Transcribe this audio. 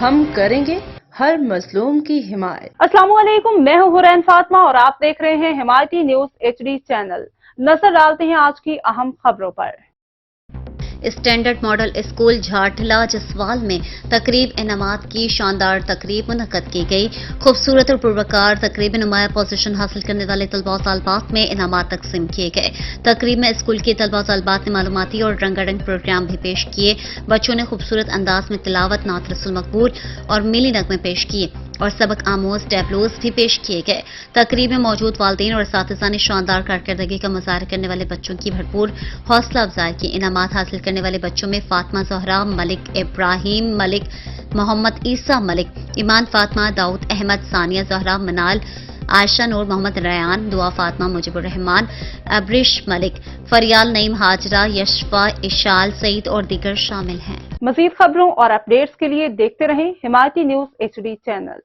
ہم کریں گے ہر مظلوم کی حمایت۔ السلام علیکم، میں ہوں حرین فاطمہ اور آپ دیکھ رہے ہیں حمایتی نیوز HD چینل۔ نظر ڈالتے ہیں آج کی اہم خبروں پر۔ اسٹینڈرڈ ماڈل اسکول جھاٹلا جسوال میں تقریب انعامات کی شاندار تقریب منعقد کی گئی۔ خوبصورت اور پروکار تقریب میں نمایاں پوزیشن حاصل کرنے والے طلباء و طالبات میں انعامات تقسیم کیے گئے۔ تقریب میں اسکول کے طلباء و طالبات نے معلوماتی اور رنگا رنگ پروگرام بھی پیش کیے۔ بچوں نے خوبصورت انداز میں تلاوت، نعت رسول مقبول اور ملی نغمے پیش کیے اور سبق آموز ٹیبلوز بھی پیش کیے گئے۔ تقریب میں موجود والدین اور اساتذہ نے شاندار کارکردگی کا مظاہرہ کرنے والے بچوں کی بھرپور حوصلہ افزائی کی۔ انعامات حاصل کرنے والے بچوں میں فاطمہ زہرا ملک، ابراہیم ملک، محمد عیسیٰ ملک، ایمان فاطمہ، داؤد احمد، ثانیہ زہرا منال، عائشہ نور، محمد ریان، دعا فاطمہ، مجیب الرحمان، ابریش ملک، فریال نعیم، ہاجرہ، یشفا، اشال سعید اور دیگر شامل ہیں۔ مزید خبروں اور اپڈیٹس کے لیے دیکھتے رہیں حمایتی نیوز HD چینل۔